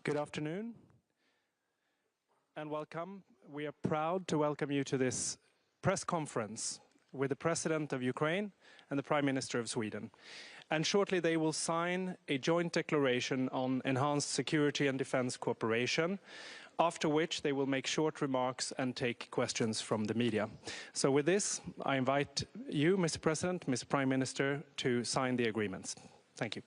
Good afternoon and welcome. We are proud to welcome you to this press conference with the President of Ukraine and the Prime Minister of Sweden. And shortly they will sign a joint declaration on enhanced security and defense cooperation, after which they will make short remarks and take questions from the media. So with this, I invite you, Mr. President, Mr. Prime Minister, to sign the agreements. Thank you.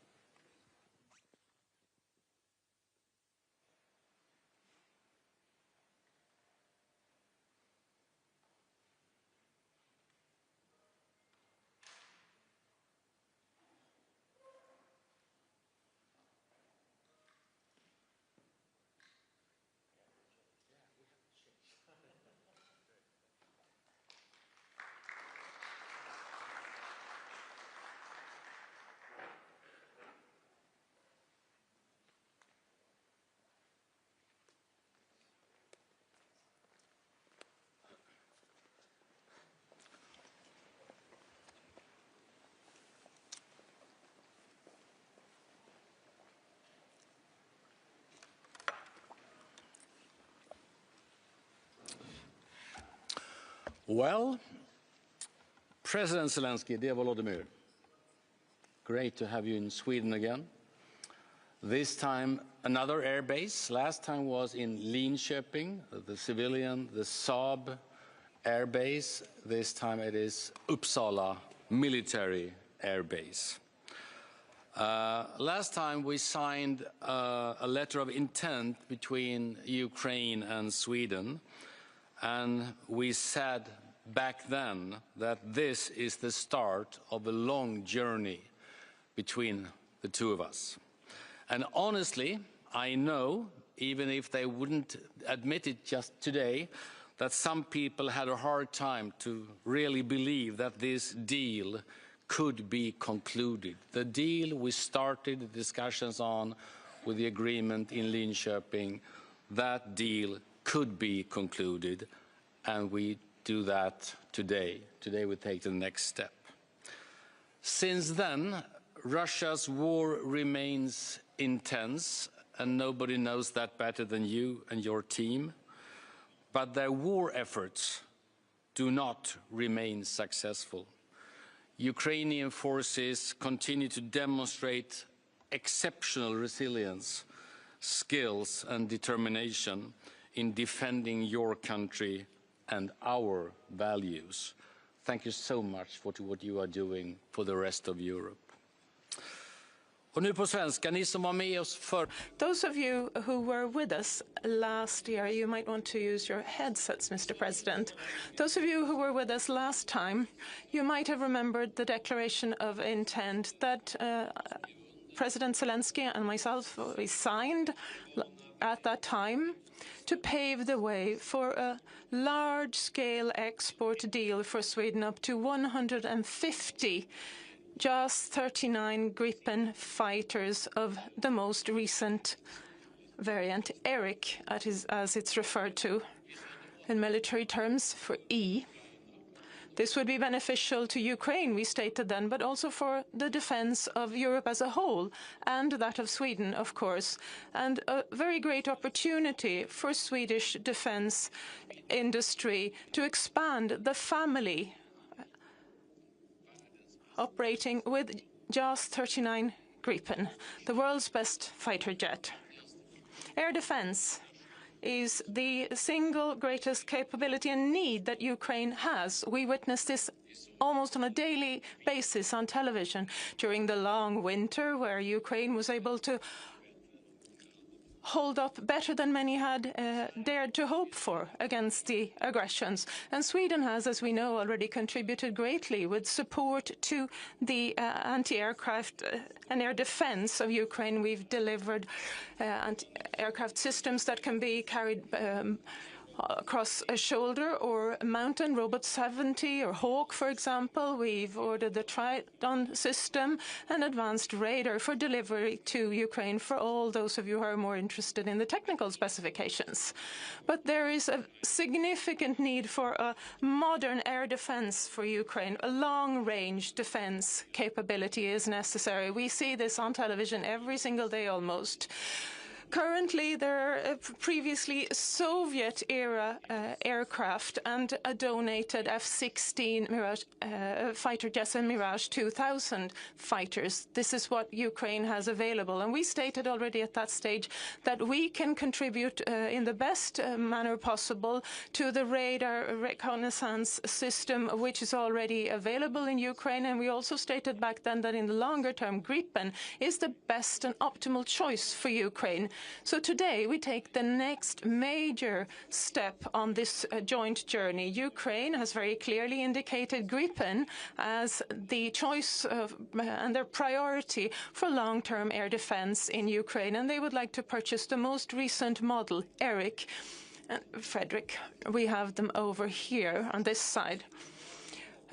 Well, President Zelenskiy, dear Volodymyr, great to have you in Sweden again. This time another air base. Last time was in Linköping, the civilian, the Saab air base. This time it is Uppsala military air base. Last time we signed a letter of intent between Ukraine and Sweden. And we said back then that this is the start of a long journey between the two of us. And honestly, I know, even if they wouldn't admit it just today, that some people had a hard time to really believe that this deal could be concluded. The deal we started the discussions on with the agreement in Linköping, that deal could be concluded, and we do that today. Today we take the next step. Since then, Russia's war remains intense, and nobody knows that better than you and your team. But their war efforts do not remain successful. Ukrainian forces continue to demonstrate exceptional resilience, skills, and determination in defending your country and our values. Thank you so much for what you are doing for the rest of Europe. Och nu på svenska, ni som var med oss för... Those of you who were with us last year, you might want to use your headsets, Mr. President. Those of you who were with us last time, you might have remembered the declaration of intent that President Zelenskiy and myself signed at that time to pave the way for a large-scale export deal for Sweden up to 150 just 39 Gripen fighters of the most recent variant, Eric, as it's referred to in military terms, for E. This would be beneficial to Ukraine, we stated then, but also for the defense of Europe as a whole, and that of Sweden, of course, and a very great opportunity for Swedish defense industry to expand the family operating with JAS 39 Gripen, the world's best fighter jet. Air defense is the single greatest capability and need that Ukraine has. We witness this almost on a daily basis on television during the long winter, where Ukraine was able to hold up better than many had dared to hope for against the aggressions. And Sweden has, as we know, already contributed greatly with support to the anti-aircraft and air defense of Ukraine. We've delivered anti-aircraft systems that can be carried across a shoulder or a mountain, Robot 70 or Hawk, for example. We've ordered the Triton system and advanced radar for delivery to Ukraine for all those of you who are more interested in the technical specifications. But there is a significant need for a modern air defense for Ukraine. A long-range defense capability is necessary. We see this on television every single day almost. Currently, there are previously Soviet-era aircraft and a donated F-16 Mirage fighter jets and Mirage 2000 fighters. This is what Ukraine has available. And we stated already at that stage that we can contribute in the best manner possible to the radar reconnaissance system, which is already available in Ukraine. And we also stated back then that in the longer term, Gripen is the best and optimal choice for Ukraine. So today we take the next major step on this joint journey. Ukraine has very clearly indicated Gripen as the choice of, and their priority for long-term air defense in Ukraine. And they would like to purchase the most recent model, Eric and Frederick. We have them over here on this side.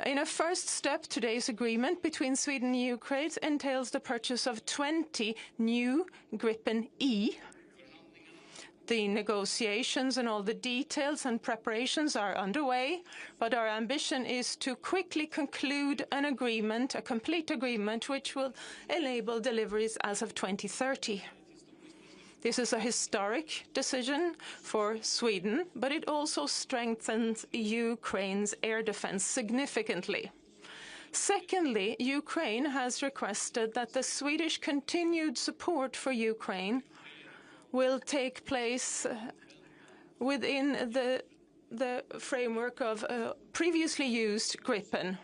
In a first step, today's agreement between Sweden and Ukraine entails the purchase of 20 new Gripen E. The negotiations and all the details and preparations are underway, but our ambition is to quickly conclude an agreement, a complete agreement, which will enable deliveries as of 2030. This is a historic decision for Sweden, but it also strengthens Ukraine's air defense significantly. Secondly, Ukraine has requested that the Swedish continued support for Ukraine will take place within the framework of previously used Gripen,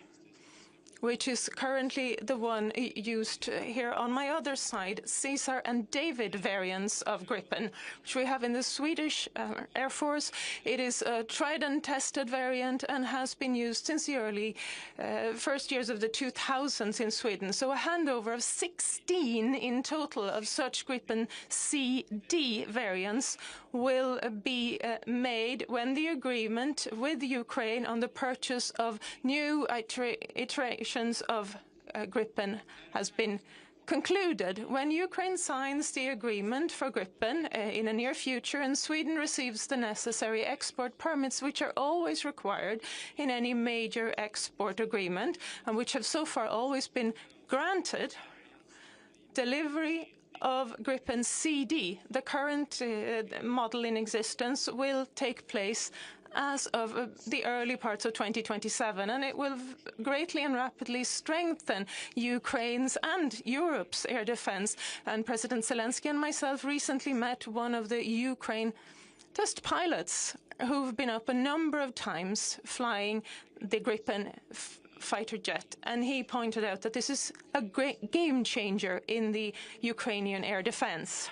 which is currently the one used here on my other side, Caesar and David variants of Gripen, which we have in the Swedish Air Force. It is a tried and tested variant and has been used since the early first years of the 2000s in Sweden. So a handover of 16 in total of such Gripen CD variants will be made when the agreement with Ukraine on the purchase of new iterations of Gripen has been concluded. When Ukraine signs the agreement for Gripen in the near future and Sweden receives the necessary export permits, which are always required in any major export agreement and which have so far always been granted, delivery of Gripen CD, the current model in existence, will take place as of the early parts of 2027, and it will greatly and rapidly strengthen Ukraine's and Europe's air defense. And President Zelenskiy and myself recently met one of the Ukraine test pilots who've been up a number of times flying the Gripen fighter jet, and he pointed out that this is a great game changer in the Ukrainian air defense.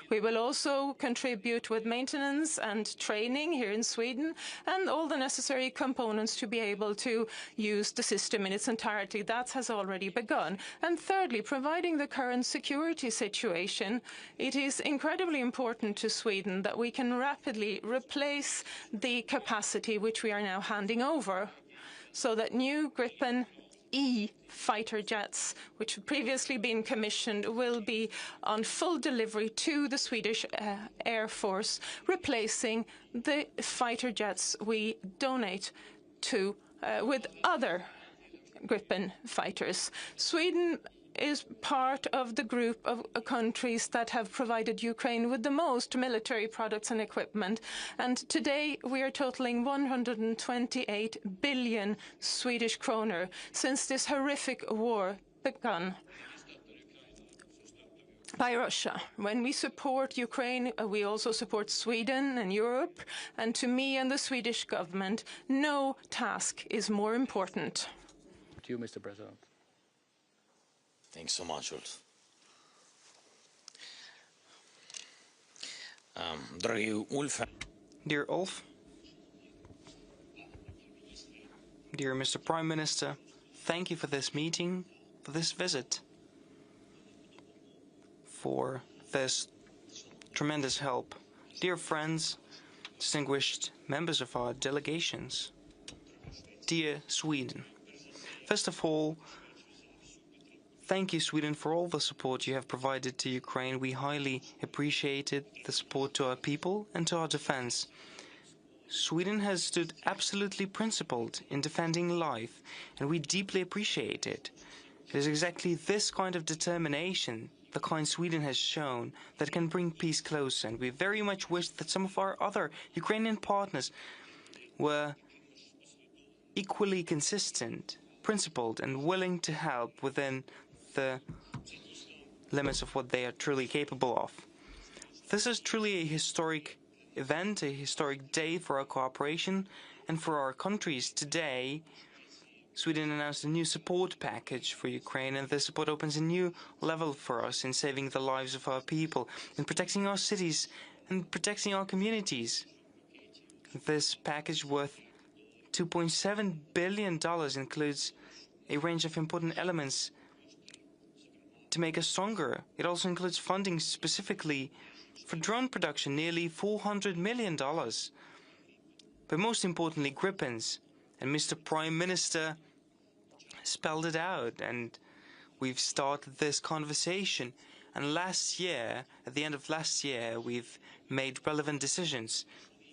We will also contribute with maintenance and training here in Sweden and all the necessary components to be able to use the system in its entirety. That has already begun. And thirdly, providing the current security situation, it is incredibly important to Sweden that we can rapidly replace the capacity which we are now handing over, so that new Gripen E fighter jets, which have previously been commissioned, will be on full delivery to the Swedish Air Force, replacing the fighter jets we donate to with other Gripen fighters. Sweden is part of the group of countries that have provided Ukraine with the most military products and equipment. And today we are totaling 128 billion Swedish kroner since this horrific war began by Russia. When we support Ukraine, we also support Sweden and Europe. And to me and the Swedish government, no task is more important. To you, Mr. President. Thanks so much, Ulf. Dear Ulf, dear Mr. Prime Minister, thank you for this meeting, for this visit, for this tremendous help. Dear friends, distinguished members of our delegations, dear Sweden, first of all, thank you, Sweden, for all the support you have provided to Ukraine. We highly appreciated the support to our people and to our defense. Sweden has stood absolutely principled in defending life, and we deeply appreciate it. It is exactly this kind of determination the kind Sweden has shown that can bring peace closer, and we very much wish that some of our other Ukrainian partners were equally consistent, principled, and willing to help within the limits of what they are truly capable of. This is truly a historic event, a historic day for our cooperation and for our countries. Today, Sweden announced a new support package for Ukraine, and this support opens a new level for us in saving the lives of our people, in protecting our cities and protecting our communities. This package worth $2.7 billion includes a range of important elements to make us stronger. It also includes funding specifically for drone production, nearly $400 million. But most importantly, Gripens. And Mr. Prime Minister spelled it out, and we've started this conversation. And last year, at the end of last year, we've made relevant decisions.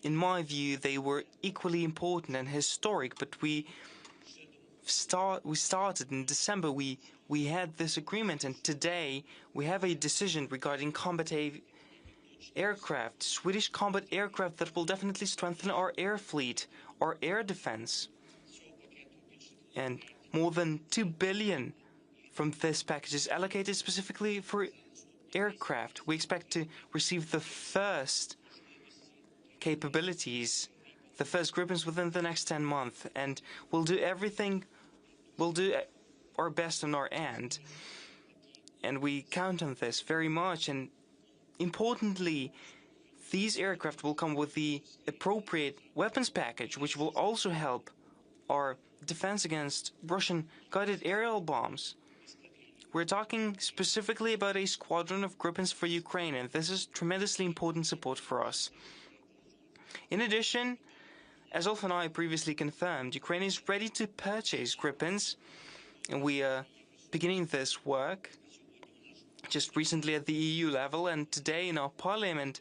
In my view, they were equally important and historic, but we started in December. We had this agreement, and today we have a decision regarding combat aircraft, Swedish combat aircraft that will definitely strengthen our air fleet, our air defense. And more than $2 billion from this package is allocated specifically for aircraft. We expect to receive the first capabilities, the first Gripens within the next 10 months, and we'll do everything, we'll do our best on our end, and we count on this very much. And importantly, these aircraft will come with the appropriate weapons package, which will also help our defense against Russian guided aerial bombs. We're talking specifically about a squadron of Gripens for Ukraine, and this is tremendously important support for us. In addition, as Ulf and I previously confirmed, Ukraine is ready to purchase Gripens, and we are beginning this work just recently at the EU level, and today in our parliament,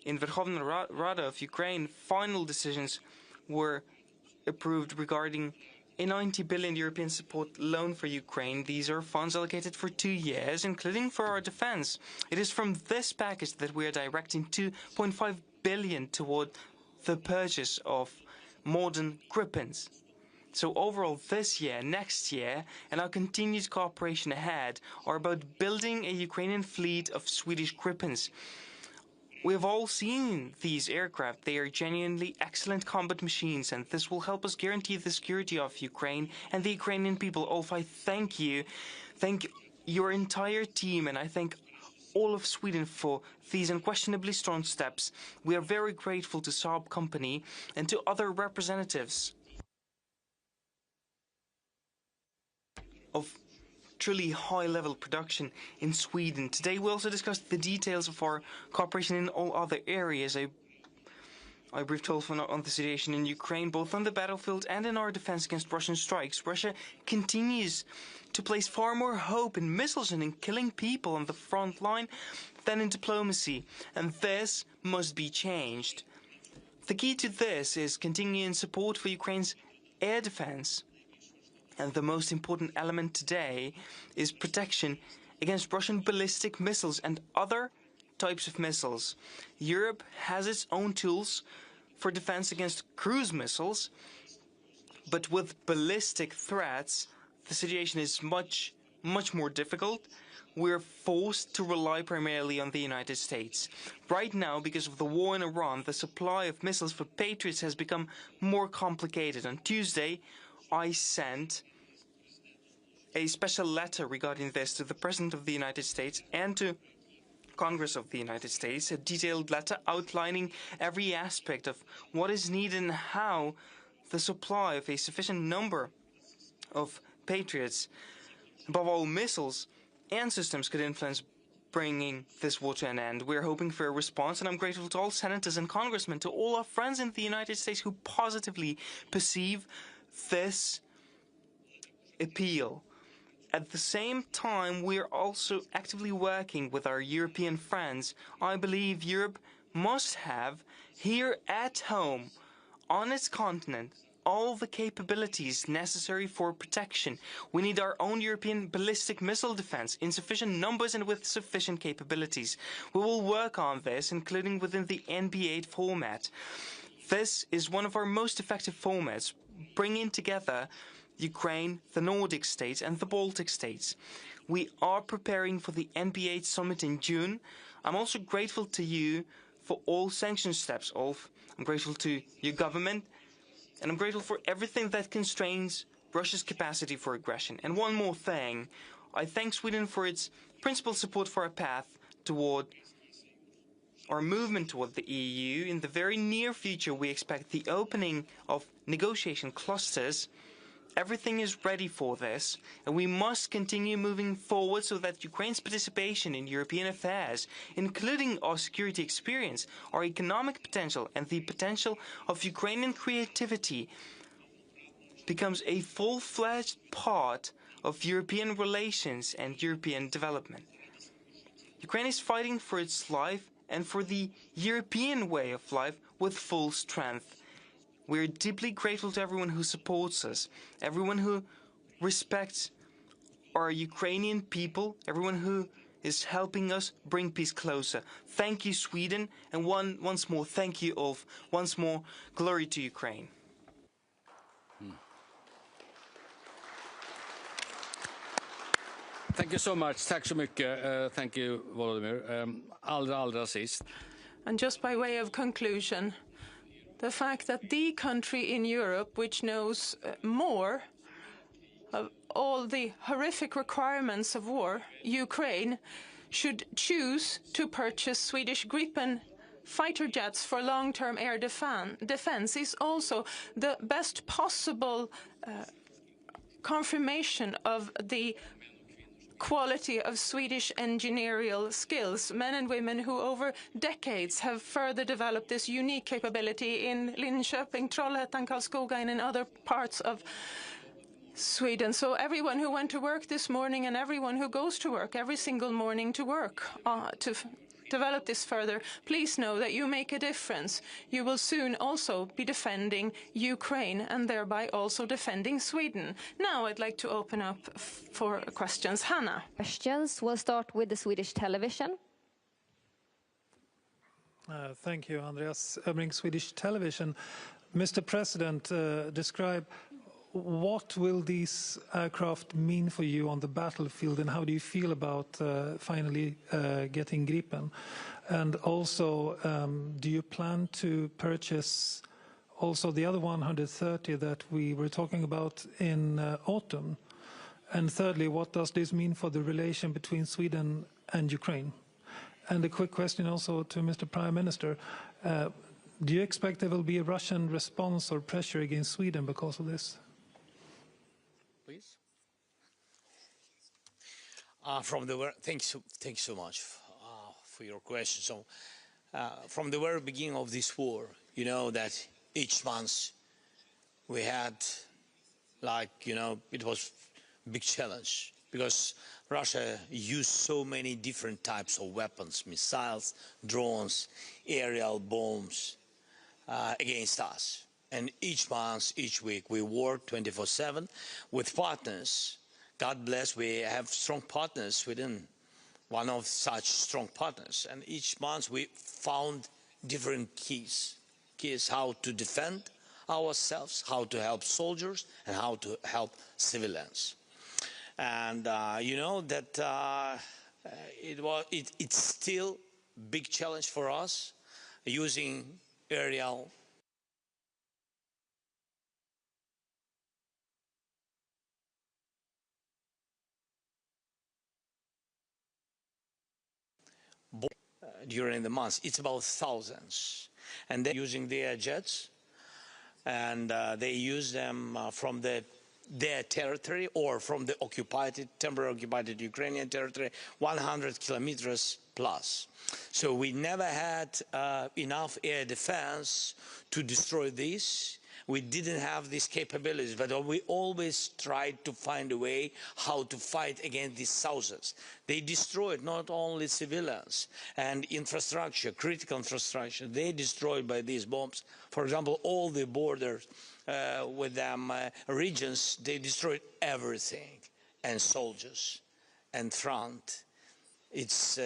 in Verkhovna Rada of Ukraine, final decisions were approved regarding a 90 billion European support loan for Ukraine. These are funds allocated for 2 years, including for our defense. It is from this package that we are directing 2.5 billion toward the purchase of modern Gripens. So overall, this year, next year, and our continued cooperation ahead are about building a Ukrainian fleet of Swedish Gripens. We have all seen these aircraft. They are genuinely excellent combat machines, and this will help us guarantee the security of Ukraine and the Ukrainian people. Ulf, I thank you. Thank your entire team, and I thank all of Sweden for these unquestionably strong steps. We are very grateful to Saab Company and to other representatives of truly high-level production in Sweden. Today we also discussed the details of our cooperation in all other areas. I briefed Ulf on the situation in Ukraine, both on the battlefield and in our defense against Russian strikes. Russia continues to place far more hope in missiles and in killing people on the front line than in diplomacy, and this must be changed. The key to this is continuing support for Ukraine's air defense. And the most important element today is protection against Russian ballistic missiles and other types of missiles. Europe has its own tools for defense against cruise missiles, but with ballistic threats, the situation is much more difficult. We're forced to rely primarily on the United States. Right now, because of the war in Iran, the supply of missiles for Patriots has become more complicated. On Tuesday, I sent a special letter regarding this to the President of the United States and to Congress of the United States, a detailed letter outlining every aspect of what is needed and how the supply of a sufficient number of Patriots, above all missiles and systems, could influence bringing this war to an end. We're hoping for a response, and I'm grateful to all senators and congressmen, to all our friends in the United States who positively perceive this appeal. At the same time, we are also actively working with our European friends. I believe Europe must have, here at home, on its continent, all the capabilities necessary for protection. We need our own European ballistic missile defense in sufficient numbers and with sufficient capabilities. We will work on this, including within the NB8 format. This is one of our most effective formats, bringing together Ukraine, the Nordic states and the Baltic states. We are preparing for the NB8 summit in June. I'm also grateful to you for all sanction steps, Ulf. I'm grateful to your government, and I'm grateful for everything that constrains Russia's capacity for aggression. And one more thing, I thank Sweden for its principled support for our path toward our movement toward the EU. In the very near future, we expect the opening of negotiation clusters. Everything is ready for this, and we must continue moving forward so that Ukraine's participation in European affairs, including our security experience, our economic potential, and the potential of Ukrainian creativity, becomes a full-fledged part of European relations and European development. Ukraine is fighting for its life and for the European way of life with full strength. We are deeply grateful to everyone who supports us, everyone who respects our Ukrainian people, everyone who is helping us bring peace closer. Thank you, Sweden, and once more, thank you, Ulf. Once more, glory to Ukraine. Thank you so much. Tack så mycket. Thank you, Volodymyr. Allra sist. And just by way of conclusion, the fact that the country in Europe which knows more of all the horrific requirements of war, Ukraine, should choose to purchase Swedish Gripen fighter jets for long-term air defense is also the best possible confirmation of the quality of Swedish engineering skills, men and women who over decades have further developed this unique capability in Linköping, Trollhättan, Karlskoga, and in other parts of Sweden. So everyone who went to work this morning and everyone who goes to work every single morning to work to develop this further, please know that you make a difference. You will soon also be defending Ukraine and thereby also defending Sweden. Now I'd like to open up for questions. Hanna. Questions. We'll start with the Swedish television. Thank you, Andreas Öbring, Swedish television. Mr. President, describe what will these aircraft mean for you on the battlefield, and how do you feel about finally getting Gripen? And also, do you plan to purchase also the other 130 that we were talking about in autumn? And thirdly, what does this mean for the relation between Sweden and Ukraine? And a quick question also to Mr. Prime Minister. Do you expect there will be a Russian response or pressure against Sweden because of this? Please. Thanks so much for your question. So, from the very beginning of this war, you know that each month we had, it was a big challenge because Russia used so many different types of weapons, missiles, drones, aerial bombs against us. And each month, each week, we work 24/7 with partners. God bless, we have strong partners, Sweden, one of such strong partners. And each month we found different keys how to defend ourselves, how to help soldiers, and how to help civilians. And you know that it's still a big challenge for us using aerial during the months. It's about thousands, and they're using their jets, and they use them from their territory or from the temporarily occupied Ukrainian territory, 100 kilometers plus. So we never had enough air defense to destroy this. We didn't have these capabilities, but we always tried to find a way how to fight against these thousands. They destroyed not only civilians and infrastructure, critical infrastructure, they destroyed by these bombs. For example, all the borders with them regions, they destroyed everything, and soldiers, and front. It's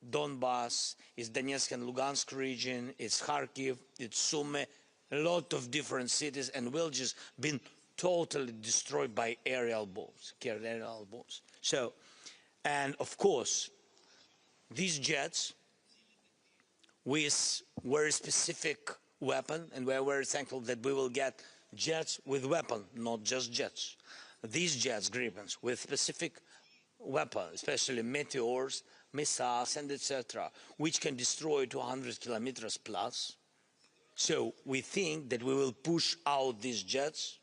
Donbass, it's Donetsk and Lugansk region, it's Kharkiv, it's Sumy, a lot of different cities and villages been totally destroyed by aerial bombs, aerial bombs. So, and of course, these jets with very specific weapon, and we are very thankful that we will get jets with weapon, not just jets. These jets, Gripens, with specific weapons, especially meteors, missiles, and etc., which can destroy 200 kilometers plus. So we think that we will push out these jets,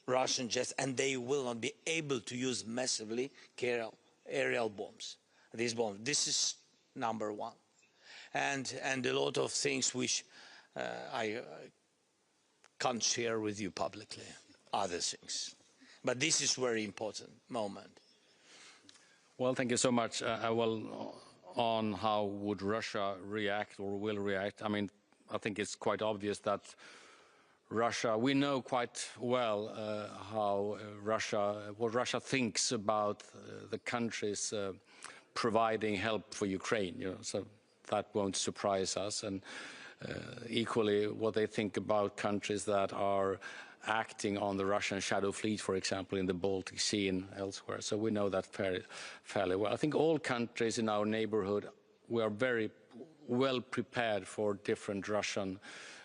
Russian jets, and they will not be able to use massively aerial bombs. These bombs. This is number one, and a lot of things which I can't share with you publicly. Other things, but this is very important moment. Well, thank you so much. On how would Russia react or will react? I mean, I think it's quite obvious that Russia, we know quite well what Russia thinks about the countries providing help for Ukraine. You know, so that won't surprise us. And equally, what they think about countries that are acting on the Russian shadow fleet, for example, in the Baltic Sea and elsewhere. So we know that fairly well. I think all countries in our neighborhood, we are very well prepared for different Russian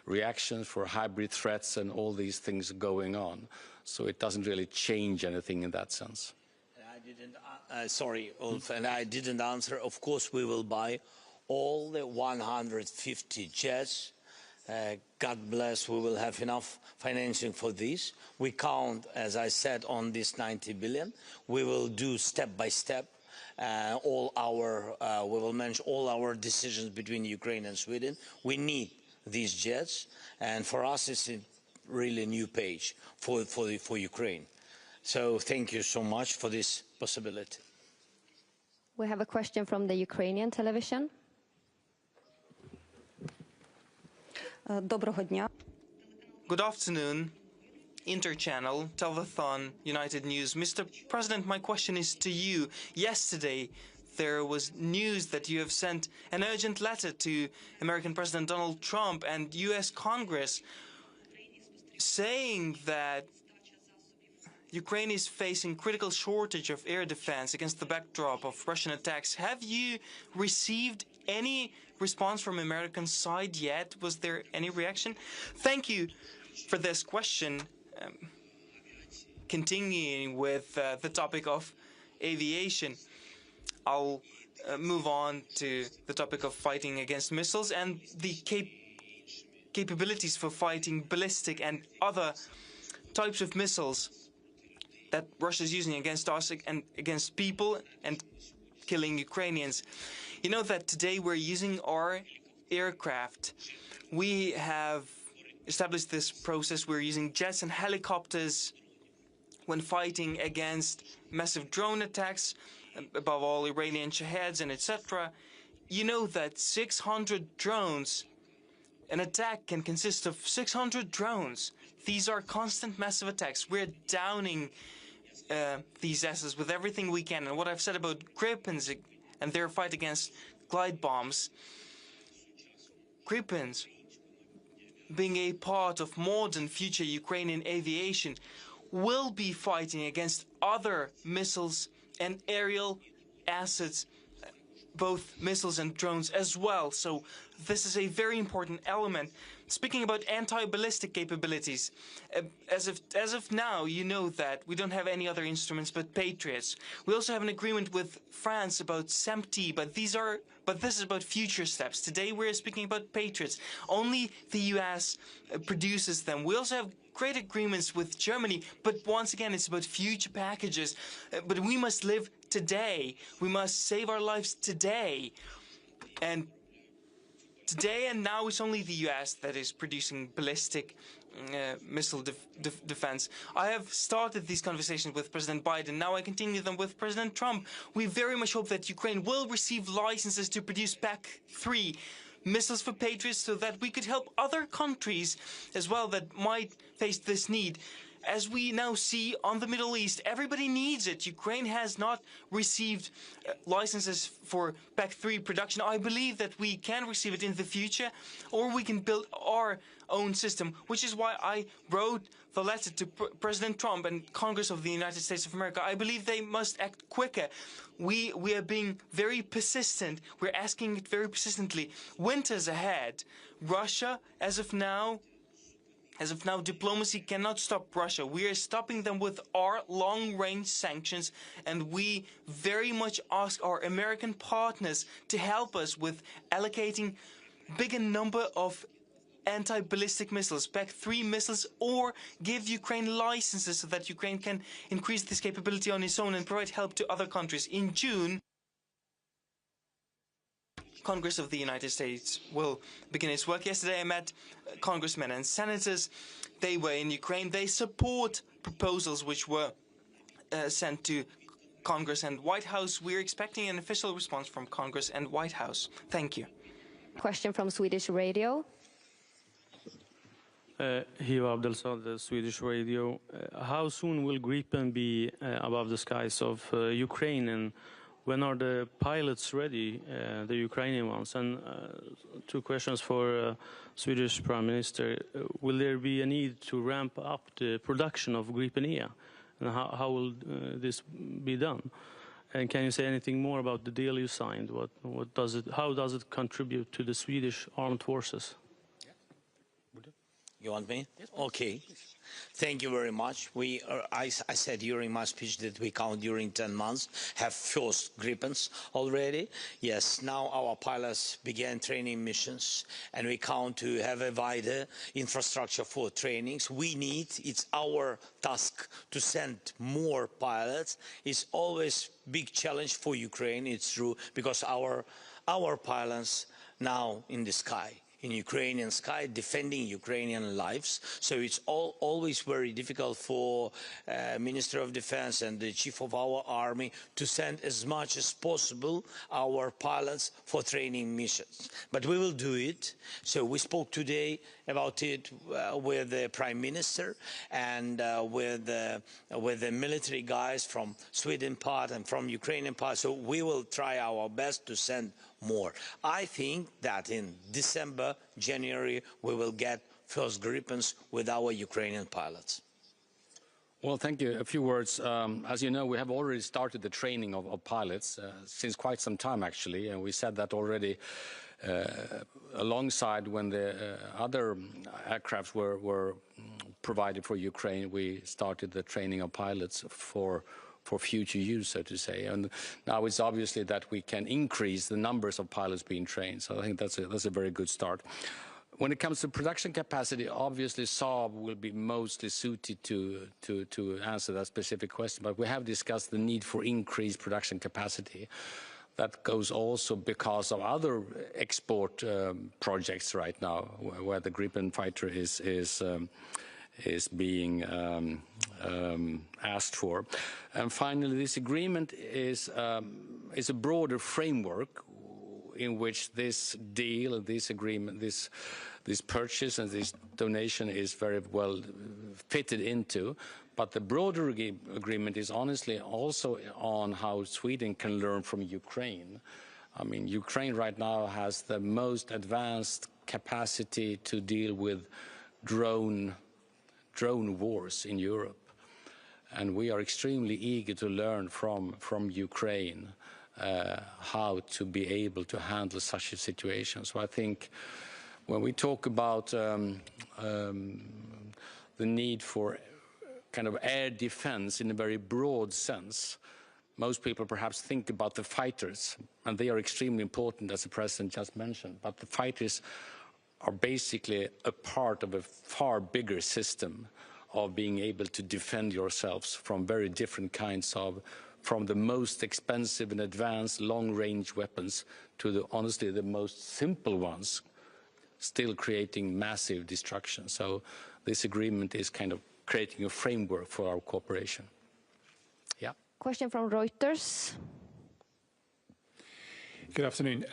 reactions, for hybrid threats and all these things going on. So it doesn't really change anything in that sense. I didn't, sorry, Ulf, and I didn't answer. Of course, we will buy all the 150 jets. God bless, we will have enough financing for this. We count, as I said, on this 90 billion. We will do step by step. We will manage all our decisions between Ukraine and Sweden. We need these jets, and for us, it's a really new page for Ukraine. So thank you so much for this possibility. We have a question from the Ukrainian television. Доброго дня. Good afternoon, Interchannel, Telethon, United News. Mr. President, my question is to you. Yesterday, there was news that you have sent an urgent letter to American President Donald Trump and U.S. Congress saying that Ukraine is facing critical shortage of air defense against the backdrop of Russian attacks. Have you received any response from American side yet? Was there any reaction? Thank you for this question. Continuing with the topic of aviation, I'll move on to the topic of fighting against missiles and the capabilities for fighting ballistic and other types of missiles that Russia is using against us and against people and killing Ukrainians. You know that today we're using our aircraft. We have established this process. We're using jets and helicopters when fighting against massive drone attacks, above all Iranian Shaheds and etc. You know that 600 drones, an attack can consist of 600 drones. These are constant massive attacks. We're downing these assets with everything we can. And what I've said about Gripens and their fight against glide bombs, Gripens being a part of modern future Ukrainian aviation will be fighting against other missiles and aerial assets, both missiles and drones as well. So this is a very important element. Speaking about anti-ballistic capabilities, as of now, you know that we don't have any other instruments but Patriots. We also have an agreement with France about SEMT, but this is about future steps. Today we're speaking about Patriots. Only the US produces them. We also have great agreements with Germany, but once again, it's about future packages. But we must live today. We must save our lives today. And today and now, it's only the US that is producing ballistic missile defense. I have started these conversations with President Biden. Now I continue them with President Trump. We very much hope that Ukraine will receive licenses to produce PAC-3 missiles for Patriots so that we could help other countries as well that might face this need. As we now see on the Middle East, everybody needs it. Ukraine has not received licenses for PAC-3 production. I believe that we can receive it in the future, or we can build our own system, which is why I wrote the letter to President Trump and Congress of the United States of America. I believe they must act quicker. We are being very persistent. We're asking it very persistently. Winter's ahead. Russia, as of now, diplomacy cannot stop Russia. We are stopping them with our long-range sanctions, and we very much ask our American partners to help us with allocating bigger number of anti-ballistic missiles, PAC-3 missiles, or give Ukraine licenses so that Ukraine can increase this capability on its own and provide help to other countries. In June, Congress of the United States will begin its work. Yesterday I met congressmen and senators. They were in Ukraine. They support proposals which were sent to Congress and White House. We're expecting an official response from Congress and White House. Thank you. Question from Swedish radio. Hiva Abdelsad, the Swedish radio. How soon will Gripen be above the skies of Ukraine, and when are the pilots ready, the Ukrainian ones? And two questions for Swedish Prime Minister. Will there be a need to ramp up the production of Gripen-E? And how will this be done? And can you say anything more about the deal you signed? How does it contribute to the Swedish armed forces? You want me? Yes, okay. Thank you very much. I said during my speech that we count during 10 months, have first Gripens already. Yes, now our pilots began training missions, and we count to have a wider infrastructure for trainings. It's our task to send more pilots. It's always big challenge for Ukraine, it's true, because our pilots now in the sky, in Ukrainian sky, defending Ukrainian lives. So it's always very difficult for Minister of Defense and the Chief of our Army to send as much as possible our pilots for training missions. But we will do it. So we spoke today about it with the Prime Minister and with the military guys from Sweden part and from Ukrainian part. So we will try our best to send more. I think that in December, January, we will get first Gripens with our Ukrainian pilots. Well, thank you. A few words. As you know, we have already started the training of pilots since quite some time, actually, and we said that already alongside when the other aircrafts were provided for Ukraine. We started the training of pilots for future use, so to say. And now it's obviously that we can increase the numbers of pilots being trained. So I think that's a very good start. When it comes to production capacity, obviously Saab will be mostly suited to answer that specific question. But we have discussed the need for increased production capacity. That goes also because of other export projects right now, where the Gripen fighter is being asked for. And finally, this agreement is a broader framework in which this deal, this agreement, this purchase and this donation is very well fitted into. But the broader agreement is honestly also on how Sweden can learn from Ukraine. I mean, Ukraine right now has the most advanced capacity to deal with drone wars in Europe, and we are extremely eager to learn from Ukraine how to be able to handle such a situation. So I think when we talk about the need for kind of air defense in a very broad sense, most people perhaps think about the fighters, and they are extremely important, as the President just mentioned, but the fighters are basically a part of a far bigger system of being able to defend yourselves from very different kinds of, from the most expensive and advanced long-range weapons to honestly the most simple ones, still creating massive destruction. So this agreement is kind of creating a framework for our cooperation. Yeah. Question from Reuters. Good afternoon.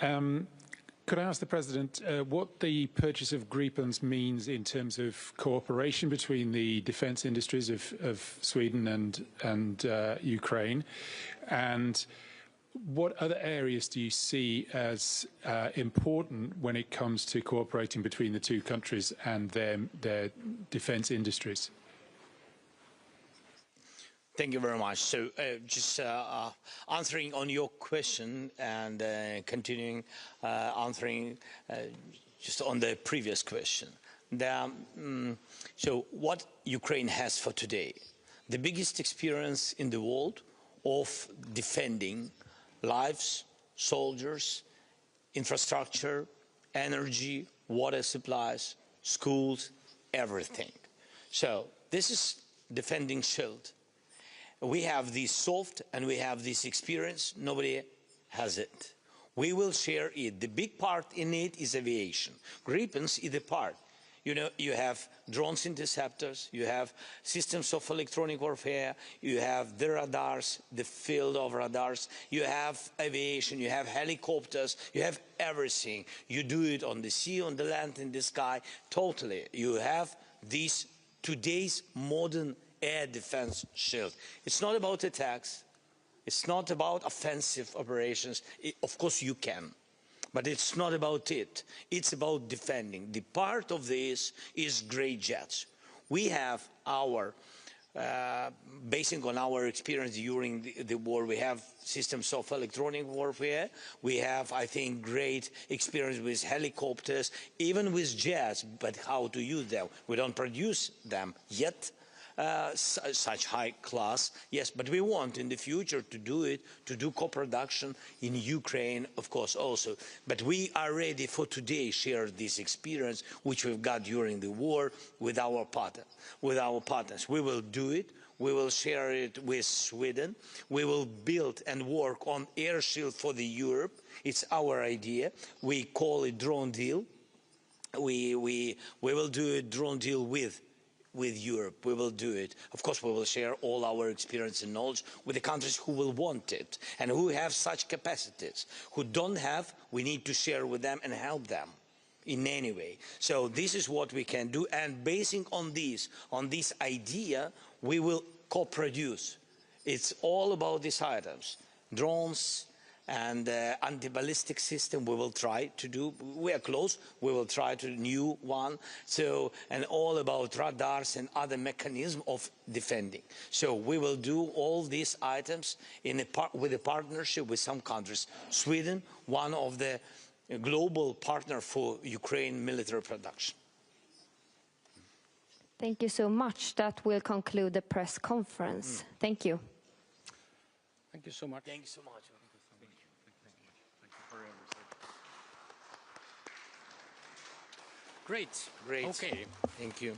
Could I ask the President what the purchase of Gripens means in terms of cooperation between the defence industries of Sweden and Ukraine, and what other areas do you see as important when it comes to cooperating between the two countries and their defence industries? Thank you very much. So just answering on your question and continuing answering just on the previous question. So what Ukraine has for today, the biggest experience in the world of defending lives, soldiers, infrastructure, energy, water supplies, schools, everything. So this is defending shield. We have this soft and we have this experience. Nobody has it. We will share it. The big part in it is aviation. Gripens is the part. You know, you have drones interceptors, you have systems of electronic warfare, you have the radars, the field of radars, you have aviation, you have helicopters, you have everything. You do it on the sea, on the land, in the sky, totally. You have this today's modern air defense shield. It's not about attacks, it's not about offensive operations. Of course you can. But it's not about it. It's about defending. The part of this is great jets. We have our, basing on our experience during the war, we have systems of electronic warfare. We have, I think, great experience with helicopters, even with jets, but how to use them. We don't produce them yet. Such high class, yes, but we want in the future to do it, to do co-production in Ukraine, of course, also. But we are ready for today share this experience which we've got during the war with our partners. We will do it. We will share it with Sweden. We will build and work on air shield for the Europe. It's our idea. We call it drone deal. We will do a drone deal with Europe. We will do it. Of course, we will share all our experience and knowledge with the countries who will want it and who have such capacities. Who don't have, we need to share with them and help them in any way. So this is what we can do, and basing on this idea, we will co-produce. It's all about these items. Drones and anti-ballistic system we will try to do. We are close. We will try to new one. So, and all about radars and other mechanisms of defending. So we will do all these items with a partnership with some countries. Sweden, one of the global partner for Ukraine military production. Thank you so much. That will conclude the press conference. Thank you. Thank you so much. Thank you so much. Great. Great. Okay. Thank you.